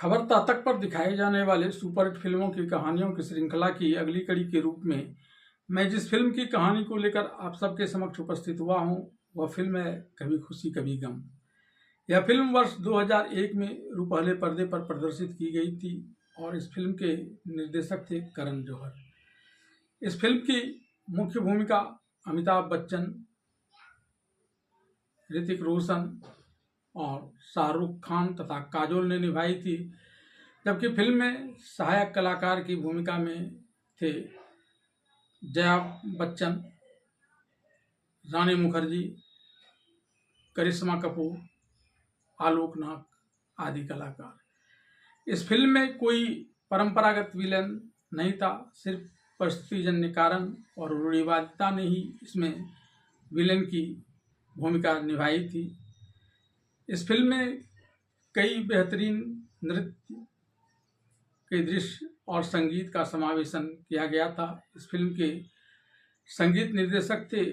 खबरता तक पर दिखाई जाने वाले सुपरहिट फिल्मों की कहानियों की श्रृंखला की अगली कड़ी के रूप में मैं जिस फिल्म की कहानी को लेकर आप सबके समक्ष उपस्थित हुआ हूं वह फिल्म है कभी खुशी कभी गम। यह फिल्म वर्ष 2001 में रूपहले पर्दे पर प्रदर्शित की गई थी और इस फिल्म के निर्देशक थे करण जौहर। इस फिल्म की मुख्य भूमिका अमिताभ बच्चन, ऋतिक रोशन और शाहरुख खान तथा काजोल ने निभाई थी, जबकि फिल्म में सहायक कलाकार की भूमिका में थे जया बच्चन, रानी मुखर्जी, करिश्मा कपूर, आलोक नाग आदि कलाकार। इस फिल्म में कोई परंपरागत विलेन नहीं था, सिर्फ परिस्थितिजन्य कारण और रूढ़िवादिता ने ही इसमें विलेन की भूमिका निभाई थी। इस फिल्म में कई बेहतरीन नृत्य के दृश्य और संगीत का समावेशन किया गया था। इस फिल्म के संगीत निर्देशक थे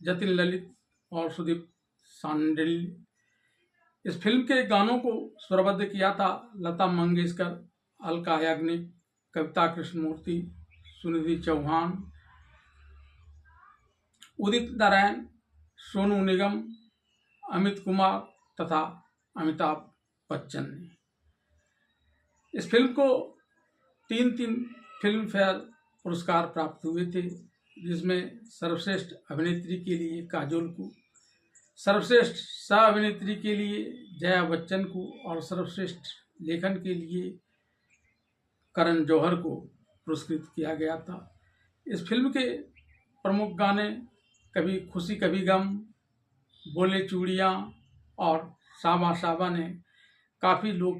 जतिन ललित और सुदीप सांडिल। इस फिल्म के गानों को स्वरबद्ध किया था लता मंगेशकर, अलका याग्निक, कविता कृष्णमूर्ति, सुनिधि चौहान, उदित नारायण, सोनू निगम, अमित कुमार तथा अमिताभ बच्चन ने। इस फिल्म को 3 फिल्म फेयर पुरस्कार प्राप्त हुए थे, जिसमें सर्वश्रेष्ठ अभिनेत्री के लिए काजोल को, सर्वश्रेष्ठ सह अभिनेत्री के लिए जया बच्चन को और सर्वश्रेष्ठ लेखन के लिए करण जौहर को पुरस्कृत किया गया था। इस फिल्म के प्रमुख गाने कभी खुशी कभी गम, बोले चूड़ियाँ और साबा साबा ने काफ़ी लोक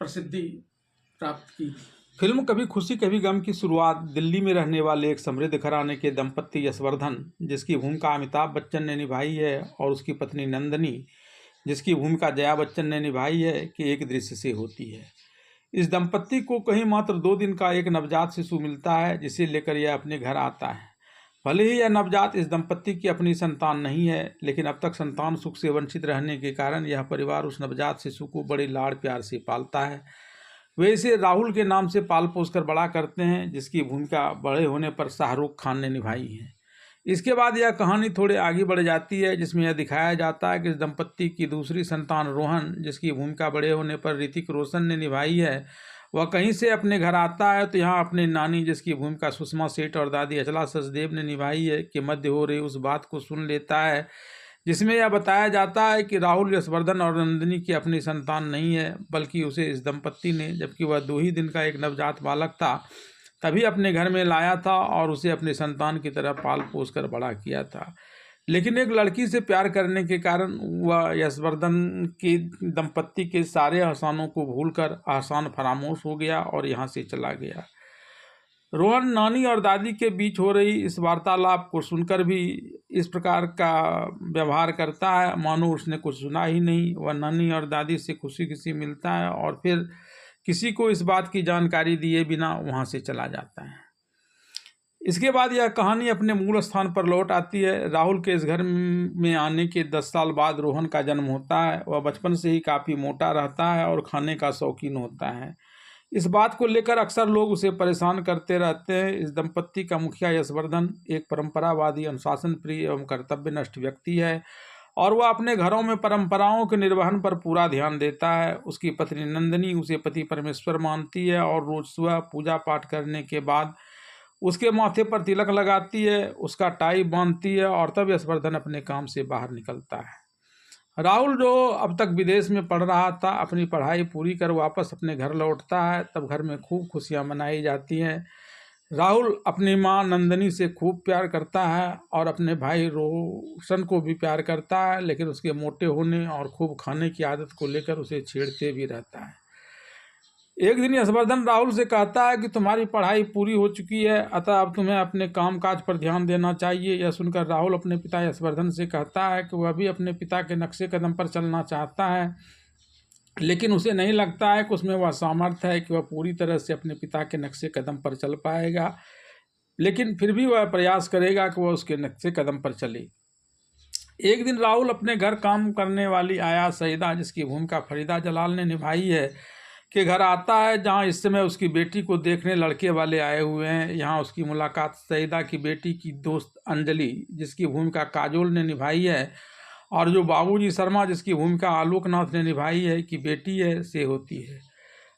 प्रसिद्धि प्राप्त की थी। फिल्म कभी खुशी कभी गम की शुरुआत दिल्ली में रहने वाले एक समृद्ध घराने के दंपति यशवर्धन, जिसकी भूमिका अमिताभ बच्चन ने निभाई है, और उसकी पत्नी नंदनी, जिसकी भूमिका जया बच्चन ने निभाई है, कि एक दृश्य से होती है। इस दंपति को कहीं मात्र 2 दिन का एक नवजात शिशु मिलता है, जिसे लेकर यह अपने घर आता है। भले ही यह नवजात इस दंपति की अपनी संतान नहीं है, लेकिन अब तक संतान सुख से वंचित रहने के कारण यह परिवार उस नवजात शिशु को बड़े लाड़ प्यार से पालता है। वे इसे राहुल के नाम से पाल पोस कर बड़ा करते हैं, जिसकी भूमिका बड़े होने पर शाहरुख खान ने निभाई है। इसके बाद यह कहानी थोड़े आगे बढ़ जाती है, जिसमें यह दिखाया जाता है कि इस दंपति की दूसरी संतान रोहन, जिसकी भूमिका बड़े होने पर ऋतिक रोशन ने निभाई है, वह कहीं से अपने घर आता है तो यहाँ अपनी नानी, जिसकी भूमिका सुषमा सेठ और दादी अचला सचदेव ने निभाई है, के मध्य हो रही उस बात को सुन लेता है जिसमें यह बताया जाता है कि राहुल यशवर्धन और नंदिनी की अपनी संतान नहीं है, बल्कि उसे इस दंपति ने, जबकि वह 2 ही दिन का एक नवजात बालक था, तभी अपने घर में लाया था और उसे अपनी संतान की तरह पाल पोस कर बड़ा किया था। लेकिन एक लड़की से प्यार करने के कारण वह यशवर्धन की दंपति के सारे एहसानों को भूलकर आसान फरामोश हो गया और यहाँ से चला गया। रोहन नानी और दादी के बीच हो रही इस वार्तालाप को सुनकर भी इस प्रकार का व्यवहार करता है मानो उसने कुछ सुना ही नहीं। वह नानी और दादी से खुशी खुशी मिलता है और फिर किसी को इस बात की जानकारी दिए बिना वहाँ से चला जाता है। इसके बाद यह कहानी अपने मूल स्थान पर लौट आती है। राहुल के इस घर में आने के 10 साल बाद रोहन का जन्म होता है। वह बचपन से ही काफ़ी मोटा रहता है और खाने का शौकीन होता है। इस बात को लेकर अक्सर लोग उसे परेशान करते रहते हैं। इस दंपति का मुखिया यशवर्धन एक परंपरावादी, अनुशासन प्रिय एवं कर्तव्यनिष्ठ व्यक्ति है और वह अपने घरों में परंपराओं के निर्वहन पर पूरा ध्यान देता है। उसकी पत्नी नंदिनी उसे पति परमेश्वर मानती है और रोज सुबह पूजा पाठ करने के बाद उसके माथे पर तिलक लगाती है, उसका टाई बांधती है और तब यशवर्धन अपने काम से बाहर निकलता है। राहुल, जो अब तक विदेश में पढ़ रहा था, अपनी पढ़ाई पूरी कर वापस अपने घर लौटता है। तब घर में खूब खुशियां मनाई जाती हैं। राहुल अपनी मां नंदिनी से खूब प्यार करता है और अपने भाई रोशन को भी प्यार करता है, लेकिन उसके मोटे होने और खूब खाने की आदत को लेकर उसे छेड़ते भी रहता है। एक दिन यशवर्धन राहुल से कहता है कि तुम्हारी पढ़ाई पूरी हो चुकी है, अतः अब तुम्हें अपने कामकाज पर ध्यान देना चाहिए। यह सुनकर राहुल अपने पिता यशवर्धन से कहता है कि वह भी अपने पिता के नक्शे कदम पर चलना चाहता है, लेकिन उसे नहीं लगता है कि उसमें वह सामर्थ्य है कि वह पूरी तरह से अपने पिता के नक्शे कदम पर चल पाएगा, लेकिन फिर भी वह प्रयास करेगा कि वह उसके नक्शे कदम पर चले। एक दिन राहुल अपने घर काम करने वाली आया सईदा, जिसकी भूमिका फरीदा जलाल ने निभाई है, के घर आता है, जहां इस समय उसकी बेटी को देखने लड़के वाले आए हुए हैं। यहाँ उसकी मुलाकात सईदा की बेटी की दोस्त अंजलि, जिसकी भूमिका काजोल ने निभाई है, और जो बाबूजी शर्मा, जिसकी भूमिका आलोकनाथ ने निभाई है, की बेटी है, से होती है।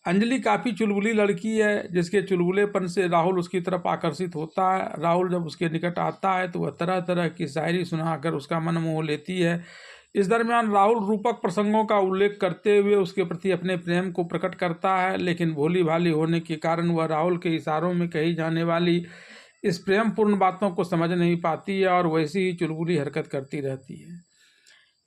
अंजलि काफ़ी चुलबुली लड़की है, जिसके चुलबुलेपन से राहुल उसकी तरफ आकर्षित होता है। राहुल जब उसके निकट आता है तो वह तरह तरह की शायरी सुनाकर उसका मन मोह लेती है। इस दरमियान राहुल रूपक प्रसंगों का उल्लेख करते हुए उसके प्रति अपने प्रेम को प्रकट करता है, लेकिन भोली भाली होने के कारण वह राहुल के इशारों में कही जाने वाली इस प्रेमपूर्ण बातों को समझ नहीं पाती है और वैसी ही चुलबुली हरकत करती रहती है।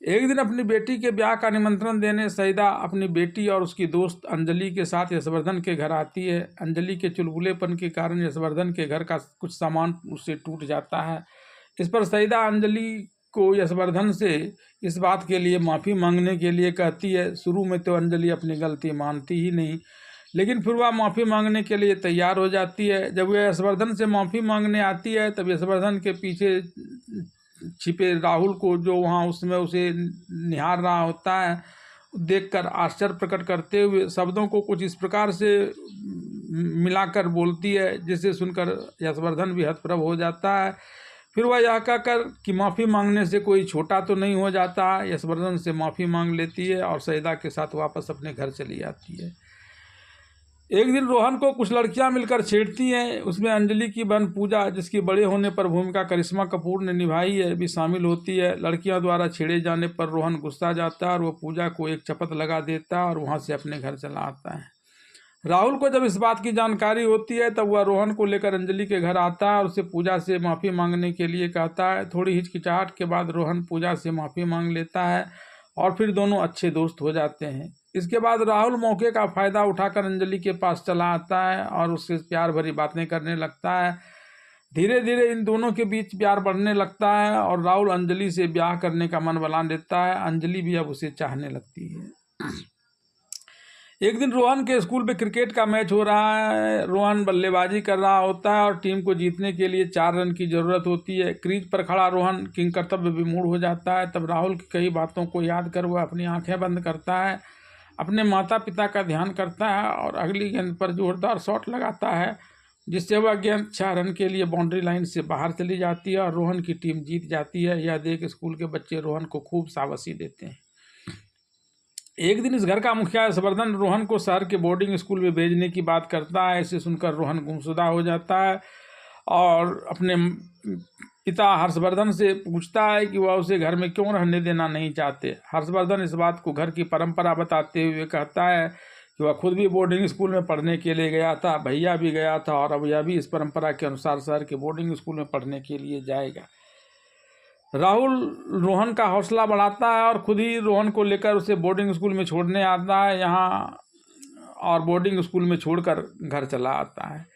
एक दिन अपनी बेटी के ब्याह का निमंत्रण देने सईदा अपनी बेटी और उसकी दोस्त अंजलि के साथ यशवर्धन के घर आती है। अंजलि के चुलबुलेपन के कारण यशवर्धन के घर का कुछ सामान उससे टूट जाता है। इस पर सईदा अंजलि को यशवर्धन से इस बात के लिए माफ़ी मांगने के लिए कहती है। शुरू में तो अंजलि अपनी गलती मानती ही नहीं, लेकिन फिर वह माफ़ी मांगने के लिए तैयार हो जाती है। जब वह यशवर्धन से माफ़ी मांगने आती है तब यशवर्धन के पीछे छिपे राहुल को, जो वहाँ उसमें उसे निहार रहा होता है, देखकर आश्चर्य प्रकट करते हुए शब्दों को कुछ इस प्रकार से मिलाकर बोलती है, जिसे सुनकर यशवर्धन भी हतप्रभ हो जाता है। फिर वह यह कहकर कि माफ़ी मांगने से कोई छोटा तो नहीं हो जाता, यशवर्धन से माफ़ी मांग लेती है और सईदा के साथ वापस अपने घर चली जाती है। एक दिन रोहन को कुछ लड़कियां मिलकर छेड़ती हैं। उसमें अंजलि की बहन पूजा, जिसकी बड़े होने पर भूमिका करिश्मा कपूर ने निभाई है, भी शामिल होती है। लड़कियां द्वारा छेड़े जाने पर रोहन गुस्सा जाता है और वह पूजा को एक चपत लगा देता है और वहां से अपने घर चला आता है। राहुल को जब इस बात की जानकारी होती है तब वह रोहन को लेकर अंजलि के घर आता है और उसे पूजा से माफ़ी मांगने के लिए कहता है। थोड़ी हिचकिचाहट के बाद रोहन पूजा से माफ़ी मांग लेता है और फिर दोनों अच्छे दोस्त हो जाते हैं। इसके बाद राहुल मौके का फ़ायदा उठाकर अंजलि के पास चला आता है और उससे प्यार भरी बातें करने लगता है। धीरे धीरे इन दोनों के बीच प्यार बढ़ने लगता है और राहुल अंजलि से ब्याह करने का मन बना लेता है। अंजलि भी अब उसे चाहने लगती है। एक दिन रोहन के स्कूल में क्रिकेट का मैच हो रहा है। रोहन बल्लेबाजी कर रहा होता है और टीम को जीतने के लिए 4 रन की ज़रूरत होती है। क्रीज पर खड़ा रोहन किंग कर्तव्य विमूढ़ हो जाता है। तब राहुल की कई बातों को याद कर वह अपनी आंखें बंद करता है, अपने माता पिता का ध्यान करता है और अगली गेंद पर जोरदार शॉट लगाता है, जिससे वह गेंद 6 रन के लिए बाउंड्री लाइन से बाहर चली जाती है और रोहन की टीम जीत जाती है। यह देख स्कूल के बच्चे रोहन को खूब शाबाशी देते हैं। एक दिन इस घर का मुखिया यशवर्धन रोहन को शहर के बोर्डिंग स्कूल में भेजने की बात करता है। इसे सुनकर रोहन गुमशुदा हो जाता है और अपने पिता हर्षवर्धन से पूछता है कि वह उसे घर में क्यों रहने देना नहीं चाहते। हर्षवर्धन इस बात को घर की परंपरा बताते हुए कहता है कि वह खुद भी बोर्डिंग स्कूल में पढ़ने के लिए गया था, भैया भी गया था और अब यह भी इस परंपरा के अनुसार शहर के बोर्डिंग स्कूल में पढ़ने के लिए जाएगा। राहुल रोहन का हौसला बढ़ाता है और खुद ही रोहन को लेकर उसे बोर्डिंग स्कूल में छोड़ने आता है यहाँ, और बोर्डिंग स्कूल में छोड़कर घर चला आता है।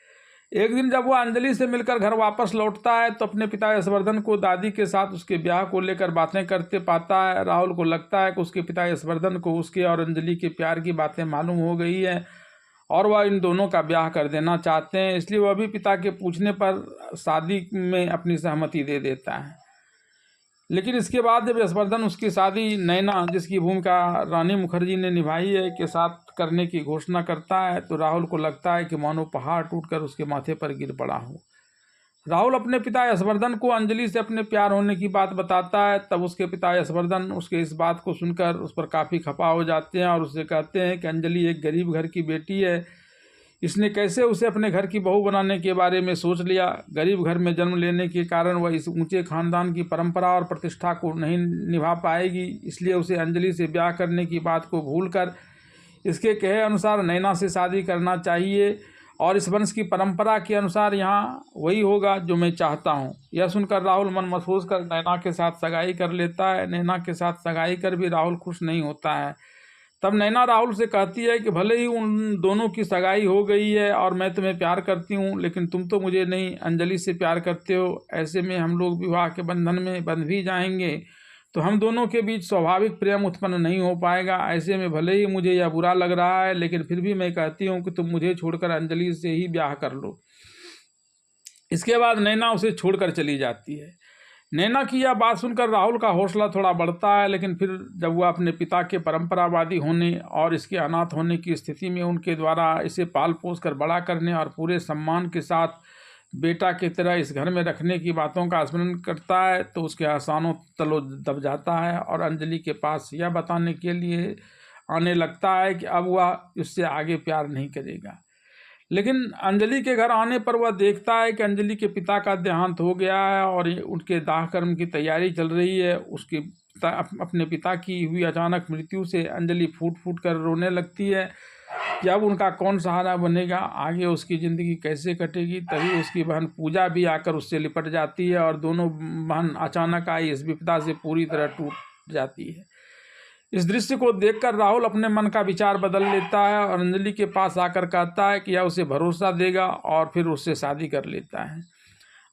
एक दिन जब वह अंजलि से मिलकर घर वापस लौटता है तो अपने पिता यशवर्धन को दादी के साथ उसके ब्याह को लेकर बातें करते पाता है। राहुल को लगता है कि उसके पिता यशवर्धन को उसके और अंजलि के प्यार की बातें मालूम हो गई है और वह इन दोनों का ब्याह कर देना चाहते हैं, इसलिए वह भी पिता के पूछने पर शादी में अपनी सहमति दे देता है। लेकिन इसके बाद जब यशवर्धन उसकी शादी नैना, जिसकी भूमिका रानी मुखर्जी ने निभाई है, के साथ करने की घोषणा करता है तो राहुल को लगता है कि मानो पहाड़ टूटकर उसके माथे पर गिर पड़ा हो। राहुल अपने पिता यशवर्धन को अंजलि से अपने प्यार होने की बात बताता है। तब उसके पिता यशवर्धन उसके इस बात को सुनकर उस पर काफ़ी खफा हो जाते हैं और उससे कहते हैं कि अंजलि एक गरीब घर की बेटी है, इसने कैसे उसे अपने घर की बहू बनाने के बारे में सोच लिया। गरीब घर में जन्म लेने के कारण वह इस ऊंचे खानदान की परंपरा और प्रतिष्ठा को नहीं निभा पाएगी, इसलिए उसे अंजलि से ब्याह करने की बात को भूलकर इसके कहे अनुसार नैना से शादी करना चाहिए और इस वंश की परंपरा के अनुसार यहाँ वही होगा जो मैं चाहता हूँ। यह सुनकर राहुल मन महसूस कर नैना के साथ सगाई कर लेता है। नैना के साथ सगाई कर भी राहुल खुश नहीं होता है। तब नैना राहुल से कहती है कि भले ही उन दोनों की सगाई हो गई है और मैं तुम्हें प्यार करती हूँ, लेकिन तुम तो मुझे नहीं अंजलि से प्यार करते हो। ऐसे में हम लोग विवाह के बंधन में बंध भी जाएंगे तो हम दोनों के बीच स्वाभाविक प्रेम उत्पन्न नहीं हो पाएगा। ऐसे में भले ही मुझे यह बुरा लग रहा है, लेकिन फिर भी मैं कहती हूँ कि तुम मुझे छोड़कर अंजलि से ही ब्याह कर लो। इसके बाद नैना उसे छोड़कर चली जाती है। नैना की यह बात सुनकर राहुल का हौसला थोड़ा बढ़ता है, लेकिन फिर जब वह अपने पिता के परंपरावादी होने और इसके अनाथ होने की स्थिति में उनके द्वारा इसे पाल पोस कर बड़ा करने और पूरे सम्मान के साथ बेटा की तरह इस घर में रखने की बातों का स्मरण करता है, तो उसके आसानों तलो दब जाता है और अंजलि के पास यह बताने के लिए आने लगता है कि अब वह उससे आगे प्यार नहीं करेगा। लेकिन अंजलि के घर आने पर वह देखता है कि अंजलि के पिता का देहांत हो गया है और उनके दाह कर्म की तैयारी चल रही है। अपने पिता की हुई अचानक मृत्यु से अंजलि फूट फूट कर रोने लगती है कि अब उनका कौन सहारा बनेगा, आगे उसकी ज़िंदगी कैसे कटेगी। तभी उसकी बहन पूजा भी आकर उससे लिपट जाती है और दोनों बहन अचानक आई इस विपदा से पूरी तरह टूट जाती है। इस दृश्य को देखकर राहुल अपने मन का विचार बदल लेता है और अंजलि के पास आकर कहता है कि यह उसे भरोसा देगा और फिर उससे शादी कर लेता है।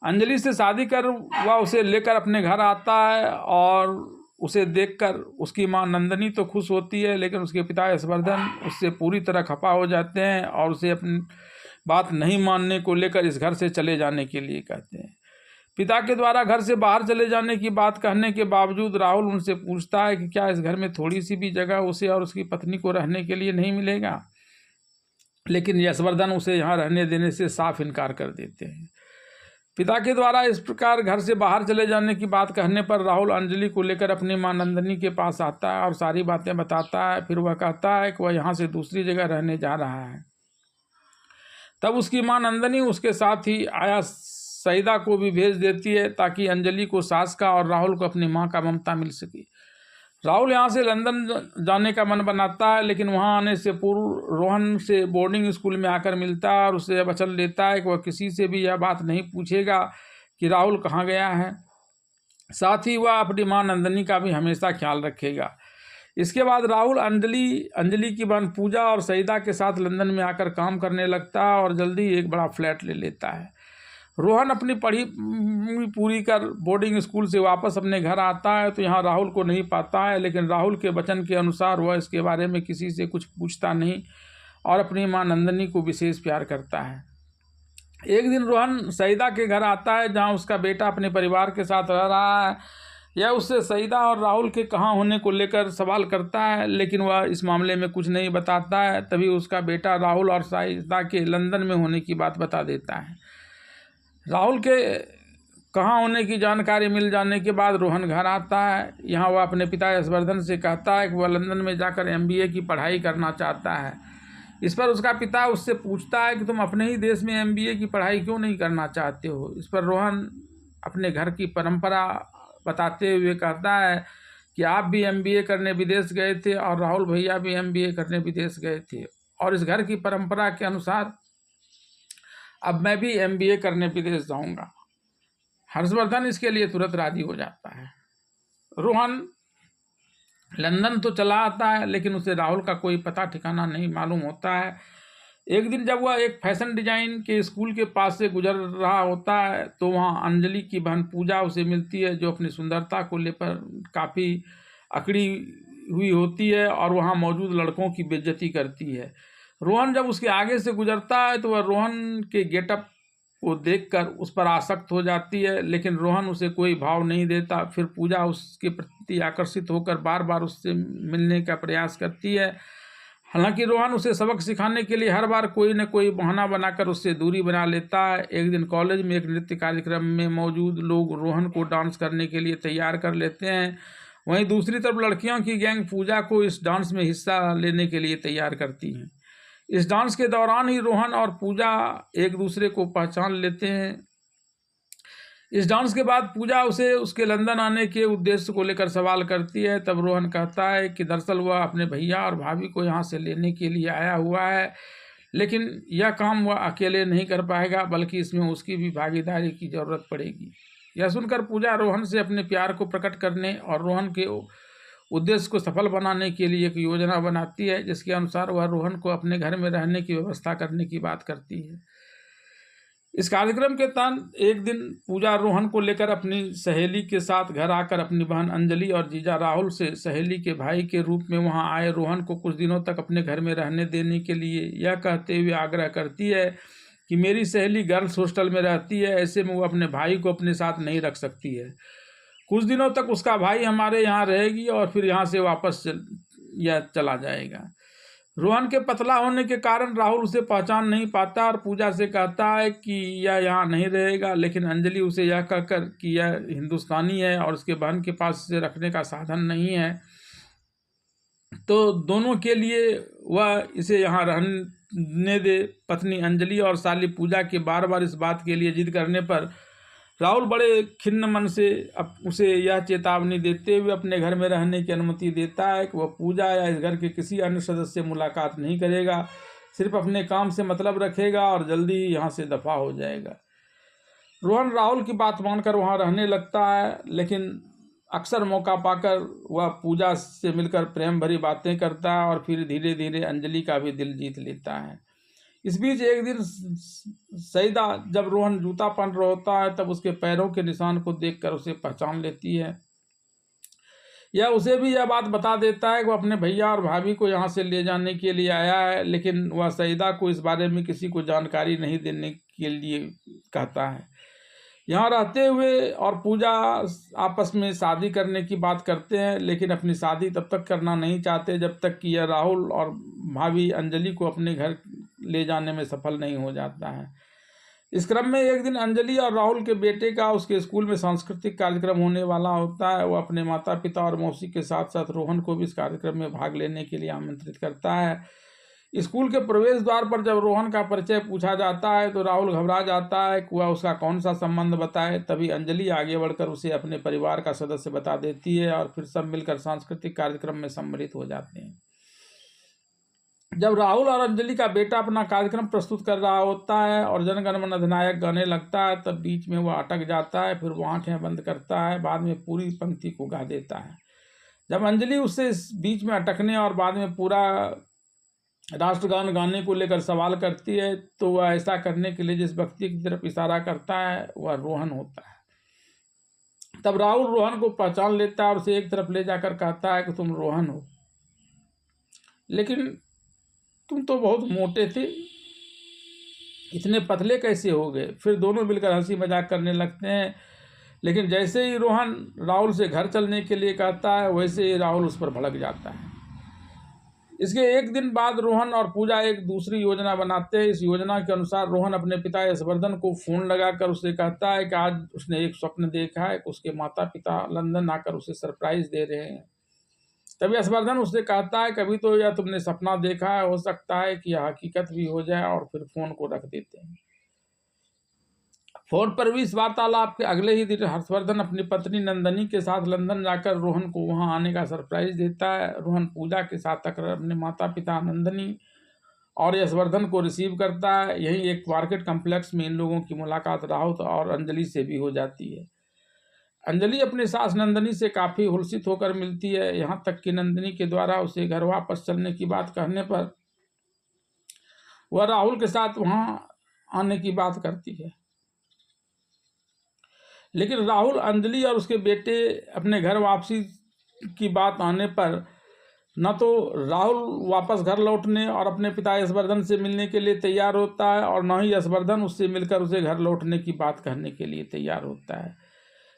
अंजलि से शादी कर वह उसे लेकर अपने घर आता है और उसे देखकर उसकी मां नंदनी तो खुश होती है, लेकिन उसके पिता यशवर्धन उससे पूरी तरह खफा हो जाते हैं और उसे अपनी बात नहीं मानने को लेकर इस घर से चले जाने के लिए कहते हैं। पिता के द्वारा घर से बाहर चले जाने की बात कहने के बावजूद राहुल उनसे पूछता है कि क्या इस घर में थोड़ी सी भी जगह उसे और उसकी पत्नी को रहने के लिए नहीं मिलेगा, लेकिन यशवर्धन उसे यहाँ रहने देने से साफ इनकार कर देते हैं। पिता के द्वारा इस प्रकार घर से बाहर चले जाने की बात कहने पर राहुल अंजलि को लेकर अपनी मां नंदनी के पास आता है और सारी बातें बताता है। फिर वह कहता है कि वह यहाँ से दूसरी जगह रहने जा रहा है। तब उसकी मां नंदनी उसके साथ ही आया सईदा को भी भेज देती है ताकि अंजलि को सास का और राहुल को अपनी मां का ममता मिल सके। राहुल यहाँ से लंदन जाने का मन बनाता है, लेकिन वहाँ आने से पूर्व रोहन से बोर्डिंग स्कूल में आकर मिलता है और उससे वचन लेता है कि वह किसी से भी यह बात नहीं पूछेगा कि राहुल कहाँ गया है। साथ ही वह अपनी मां नंदनी का भी हमेशा ख्याल रखेगा। इसके बाद राहुल अंजलि की बहन पूजा और सईदा के साथ लंदन में आकर काम करने लगता है और जल्दी एक बड़ा फ्लैट ले लेता है। रोहन अपनी पढ़ी पूरी कर बोर्डिंग स्कूल से वापस अपने घर आता है तो यहाँ राहुल को नहीं पाता है, लेकिन राहुल के वचन के अनुसार वह इसके बारे में किसी से कुछ पूछता नहीं और अपनी मां नंदनी को विशेष प्यार करता है। एक दिन रोहन सईदा के घर आता है जहाँ उसका बेटा अपने परिवार के साथ रह रहा है। यह उससे सईदा और राहुल के कहाँ होने को लेकर सवाल करता है, लेकिन वह इस मामले में कुछ नहीं बताता है। तभी उसका बेटा राहुल और सईदा के लंदन में होने की बात बता देता है। राहुल के कहाँ होने की जानकारी मिल जाने के बाद रोहन घर आता है। यहाँ वह अपने पिता यशवर्धन से कहता है कि वह लंदन में जाकर MBA की पढ़ाई करना चाहता है। इस पर उसका पिता उससे पूछता है कि तुम अपने ही देश में MBA की पढ़ाई क्यों नहीं करना चाहते हो। इस पर रोहन अपने घर की परंपरा बताते हुए कहता है कि आप भी MBA करने विदेश गए थे और राहुल भैया भी MBA करने विदेश गए थे और इस घर की परंपरा के अनुसार अब मैं भी MBA करने विदेश जाऊंगा। हर्षवर्धन इसके लिए तुरंत राजी हो जाता है। रोहन लंदन तो चला आता है, लेकिन उसे राहुल का कोई पता ठिकाना नहीं मालूम होता है। एक दिन जब वह एक फैशन डिजाइन के स्कूल के पास से गुजर रहा होता है तो वहाँ अंजलि की बहन पूजा उसे मिलती है, जो अपनी सुंदरता को लेकर काफ़ी अकड़ी हुई होती है और वहाँ मौजूद लड़कों की बेइज्जती करती है। रोहन जब उसके आगे से गुजरता है तो वह रोहन के गेटअप को देखकर उस पर आसक्त हो जाती है, लेकिन रोहन उसे कोई भाव नहीं देता। फिर पूजा उसके प्रति आकर्षित होकर बार बार उससे मिलने का प्रयास करती है। हालांकि रोहन उसे सबक सिखाने के लिए हर बार कोई न कोई बहाना बनाकर उससे दूरी बना लेता है। एक दिन कॉलेज में एक नृत्य कार्यक्रम में मौजूद लोग रोहन को डांस करने के लिए तैयार कर लेते हैं। वहीं दूसरी तरफ लड़कियों की गैंग पूजा को इस डांस में हिस्सा लेने के लिए तैयार करती हैं। इस डांस के दौरान ही रोहन और पूजा एक दूसरे को पहचान लेते हैं। इस डांस के बाद पूजा उसे उसके लंदन आने के उद्देश्य को लेकर सवाल करती है। तब रोहन कहता है कि दरअसल वह अपने भैया और भाभी को यहाँ से लेने के लिए आया हुआ है, लेकिन यह काम वह अकेले नहीं कर पाएगा, बल्कि इसमें उसकी भी भागीदारी की ज़रूरत पड़ेगी। यह सुनकर पूजा रोहन से अपने प्यार को प्रकट करने और रोहन के उद्देश्य को सफल बनाने के लिए एक योजना बनाती है, जिसके अनुसार वह रोहन को अपने घर में रहने की व्यवस्था करने की बात करती है। इस कार्यक्रम के तहत एक दिन पूजा रोहन को लेकर अपनी सहेली के साथ घर आकर अपनी बहन अंजलि और जीजा राहुल से सहेली के भाई के रूप में वहां आए रोहन को कुछ दिनों तक अपने घर में रहने देने के लिए यह कहते हुए आग्रह करती है कि मेरी सहेली गर्ल्स हॉस्टल में रहती है, ऐसे में वो अपने भाई को अपने साथ नहीं रख सकती है। कुछ दिनों तक उसका भाई हमारे यहाँ रहेगी और फिर यहाँ से वापस चला जाएगा। रोहन के पतला होने के कारण राहुल उसे पहचान नहीं पाता और पूजा से कहता है कि यह यहाँ नहीं रहेगा, लेकिन अंजलि उसे यह कहकर कि यह हिंदुस्तानी है और उसके बहन के पास इसे रखने का साधन नहीं है, तो दोनों के लिए वह इसे यहाँ रहने दे। पत्नी अंजलि और साली पूजा के बार बार इस बात के लिए जिद करने पर राहुल बड़े खिन्न मन से उसे यह चेतावनी देते हुए अपने घर में रहने की अनुमति देता है कि वह पूजा या इस घर के किसी अन्य सदस्य से मुलाकात नहीं करेगा, सिर्फ अपने काम से मतलब रखेगा और जल्दी ही यहाँ से दफा हो जाएगा। रोहन राहुल की बात मानकर वहाँ रहने लगता है, लेकिन अक्सर मौका पाकर वह पूजा से मिलकर प्रेम भरी बातें करता है और फिर धीरे धीरे अंजलि का भी दिल जीत लेता है। इस बीच एक दिन सईदा जब रोहन जूता पहन रहा होता है तब उसके पैरों के निशान को देखकर उसे पहचान लेती है। यह उसे भी यह बात बता देता है कि वह अपने भैया और भाभी को यहाँ से ले जाने के लिए आया है, लेकिन वह सईदा को इस बारे में किसी को जानकारी नहीं देने के लिए कहता है। यहाँ रहते हुए और पूजा आपस में शादी करने की बात करते हैं, लेकिन अपनी शादी तब तक करना नहीं चाहते जब तक कि यह राहुल और भाभी अंजलि को अपने घर ले जाने में सफल नहीं हो जाता है। इस क्रम में एक दिन अंजलि और राहुल के बेटे का उसके स्कूल में सांस्कृतिक कार्यक्रम होने वाला होता है। वह अपने माता पिता और मौसी के साथ साथ रोहन को भी इस कार्यक्रम में भाग लेने के लिए आमंत्रित करता है। स्कूल के प्रवेश द्वार पर जब रोहन का परिचय पूछा जाता है तो राहुल घबरा जाता है कि वह उसका कौन सा संबंध बताए। तभी अंजलि आगे बढ़कर उसे अपने परिवार का सदस्य बता देती है और फिर सब मिलकर सांस्कृतिक कार्यक्रम में सम्मिलित हो जाते हैं। जब राहुल और अंजलि का बेटा अपना कार्यक्रम प्रस्तुत कर रहा होता है और जनगण मन अधिनायक गाने लगता है, तब बीच में वह अटक जाता है, फिर वो आंखें बंद करता है, बाद में पूरी पंक्ति को गा देता है। जब अंजलि उससे इस बीच में अटकने और बाद में पूरा राष्ट्रगान गाने को लेकर सवाल करती है तो वह ऐसा करने के लिए जिस व्यक्ति की तरफ इशारा करता है वह रोहन होता है। तब राहुल रोहन को पहचान लेता है और उसे एक तरफ ले जाकर कहता है कि तुम रोहन हो, लेकिन तुम तो बहुत मोटे थे, इतने पतले कैसे हो गए। फिर दोनों मिलकर हंसी मजाक करने लगते हैं, लेकिन जैसे ही रोहन राहुल से घर चलने के लिए कहता है वैसे ही राहुल उस पर भड़क जाता है। इसके एक दिन बाद रोहन और पूजा एक दूसरी योजना बनाते हैं। इस योजना के अनुसार रोहन अपने पिता यशवर्धन को फोन लगाकर उससे कहता है कि आज उसने एक स्वप्न देखा है कि उसके माता पिता लंदन आकर उसे सरप्राइज दे रहे हैं। तभी यशवर्धन उससे कहता है कभी तो यह तुमने सपना देखा है, हो सकता है कि यह हकीकत भी हो जाए, और फिर फोन को रख देते हैं। फोन पर भी इस वार्तालाप के अगले ही दिन हर्षवर्धन अपनी पत्नी नंदनी के साथ लंदन जाकर रोहन को वहां आने का सरप्राइज देता है। रोहन पूजा के साथ आकर अपने माता पिता नंदनी और यशवर्धन को रिसीव करता है। यही एक मार्केट कम्प्लेक्स में इन लोगों की मुलाकात राहुल और अंजलि से भी हो जाती है। अंजलि अपनी सास नंदनी से काफ़ी हुलसित होकर मिलती है, यहाँ तक कि नंदनी के द्वारा उसे घर वापस चलने की बात कहने पर वह राहुल के साथ वहाँ आने की बात करती है। लेकिन राहुल, अंजलि और उसके बेटे अपने घर वापसी की बात आने पर न तो राहुल वापस घर लौटने और अपने पिता यशवर्धन से मिलने के लिए तैयार होता है और न ही यशवर्धन उससे मिलकर उसे घर लौटने की बात कहने के लिए तैयार होता है।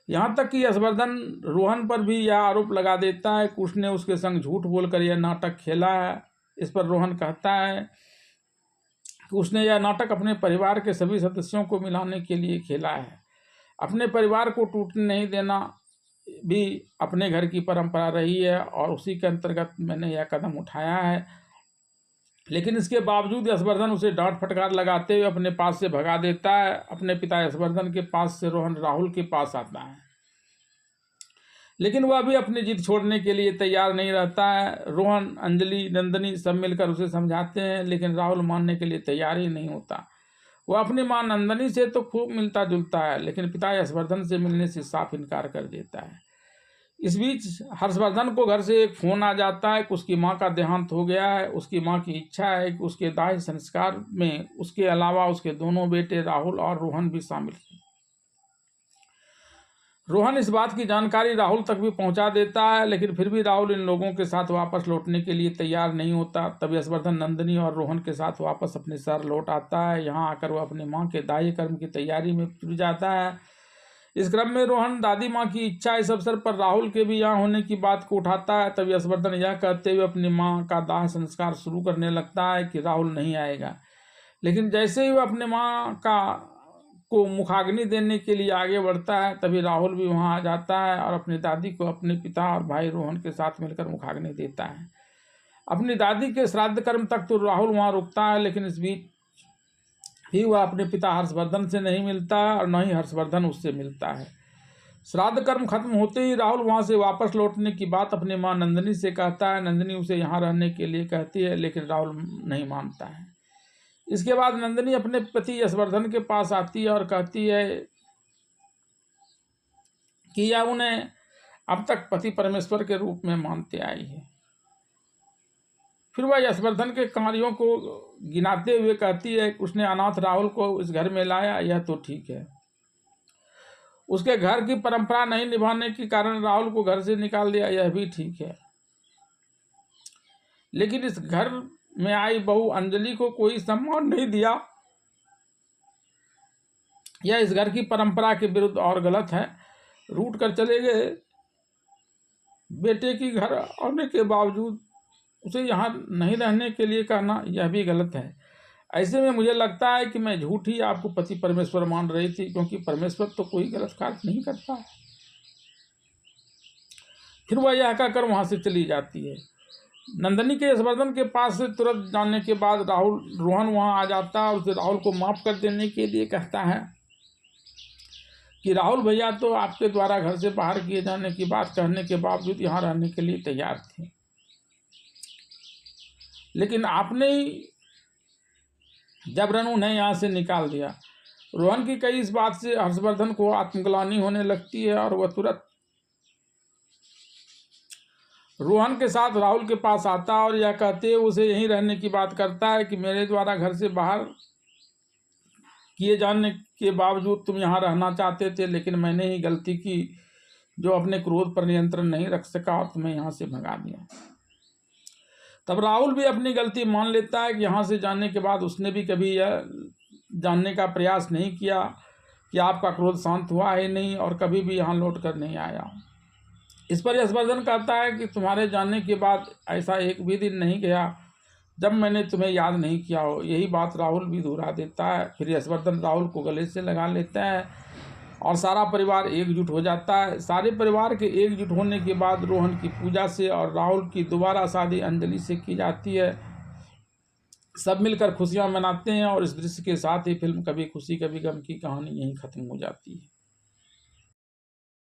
यहाँ तक कि यशवर्धन रोहन पर भी यह आरोप लगा देता है कि उसने उसके संग झूठ बोलकर यह नाटक खेला है। इस पर रोहन कहता है कि उसने यह नाटक अपने परिवार के सभी सदस्यों को मिलाने के लिए खेला है। अपने परिवार को टूटने नहीं देना भी अपने घर की परंपरा रही है और उसी के अंतर्गत मैंने यह कदम उठाया है। लेकिन इसके बावजूद यशवर्धन उसे डांट फटकार लगाते हुए अपने पास से भगा देता है। अपने पिता यशवर्धन के पास से रोहन राहुल के पास आता है, लेकिन वह भी अपनी जिद छोड़ने के लिए तैयार नहीं रहता है। रोहन, अंजलि, नंदनी सब मिलकर उसे समझाते हैं, लेकिन राहुल मानने के लिए तैयार ही नहीं होता। वह अपनी मां नंदनी से तो खूब मिलता जुलता है, लेकिन पिता यशवर्धन से मिलने से साफ इनकार कर देता है। इस बीच हर्षवर्धन को घर से एक फोन आ जाता है कि उसकी मां का देहांत हो गया है। उसकी मां की इच्छा है कि उसके दाह संस्कार में उसके अलावा उसके दोनों बेटे राहुल और रोहन भी शामिल हैं। रोहन इस बात की जानकारी राहुल तक भी पहुंचा देता है, लेकिन फिर भी राहुल इन लोगों के साथ वापस लौटने के लिए तैयार नहीं होता। तब यशवर्धन नंदनी और रोहन के साथ वापस अपने शहर लौट आता है। यहाँ आकर वह अपनी मां के दाह कर्म की तैयारी में जुट जाता है। इस क्रम में रोहन दादी माँ की इच्छा इस अवसर पर राहुल के भी यहाँ होने की बात को उठाता है। तब यशवर्धन यह कहते हुए अपनी माँ का दाह संस्कार शुरू करने लगता है कि राहुल नहीं आएगा। लेकिन जैसे ही वह अपने माँ को मुखाग्नि देने के लिए आगे बढ़ता है, तभी राहुल भी वहाँ आ जाता है और अपनी दादी को अपने पिता और भाई रोहन के साथ मिलकर मुखाग्नि देता है। अपनी दादी के श्राद्ध कर्म तक तो राहुल वहाँ रुकता है, लेकिन इस बीच ही वह अपने पिता हर्षवर्धन से नहीं मिलता है और न ही हर्षवर्धन उससे मिलता है। श्राद्ध कर्म खत्म होते ही राहुल वहाँ से वापस लौटने की बात अपनी माँ नंदिनी से कहता है। नंदिनी उसे यहाँ रहने के लिए कहती है, लेकिन राहुल नहीं मानता है। इसके बाद नंदिनी अपने पति यशवर्धन के पास आती है और कहती है कि यह उन्हें अब तक पति परमेश्वर के रूप में मानते आई है। फिर वह यशवर्धन के कार्यों को गिनाते हुए कहती है कि उसने अनाथ राहुल को इस घर में लाया, यह तो ठीक है। उसके घर की परंपरा नहीं निभाने के कारण राहुल को घर से निकाल दिया, यह भी ठीक है। लेकिन इस घर में आई बहू अंजलि को कोई सम्मान नहीं दिया, यह इस घर की परंपरा के विरुद्ध और गलत है। रूठ कर चले गए बेटे की घर आने के बावजूद उसे यहाँ नहीं रहने के लिए कहना, यह भी गलत है। ऐसे में मुझे लगता है कि मैं झूठ ही आपको पति परमेश्वर मान रही थी, क्योंकि परमेश्वर तो कोई गलत कार्य नहीं करता। फिर वह यह कहकर वहाँ से चली जाती है। नंदिनी के यशवर्धन के पास से तुरंत जाने के बाद रोहन वहाँ आ जाता है और उसे राहुल को माफ़ कर देने के लिए कहता है कि राहुल भैया तो आपके द्वारा घर से बाहर किए जाने की बात कहने के बावजूद यहाँ रहने के लिए तैयार थे, लेकिन आपने ही जबरन उन्हें यहाँ से निकाल दिया। रोहन की कई इस बात से हर्षवर्धन को आत्मग्लानि होने लगती है और वह तुरंत रोहन के साथ राहुल के पास आता है और यह कहते हुए उसे यहीं रहने की बात करता है कि मेरे द्वारा घर से बाहर किए जाने के बावजूद तुम यहाँ रहना चाहते थे, लेकिन मैंने ही गलती की जो अपने क्रोध पर नियंत्रण नहीं रख सका और तुम्हें यहाँ से भगा दिया। तब राहुल भी अपनी गलती मान लेता है कि यहाँ से जाने के बाद उसने भी कभी यह जानने का प्रयास नहीं किया कि आपका क्रोध शांत हुआ है नहीं और कभी भी यहाँ लौट कर नहीं आया। इस पर यशवर्धन कहता है कि तुम्हारे जाने के बाद ऐसा एक भी दिन नहीं गया जब मैंने तुम्हें याद नहीं किया हो। यही बात राहुल भी दोहरा देता है। फिर यशवर्धन राहुल को गले से लगा लेता है और सारा परिवार एकजुट हो जाता है। सारे परिवार के एकजुट होने के बाद रोहन की पूजा से और राहुल की दोबारा शादी अंजलि से की जाती है। सब मिलकर खुशियां मनाते हैं और इस दृश्य के साथ ही फिल्म कभी खुशी कभी गम की कहानी यहीं खत्म हो जाती है।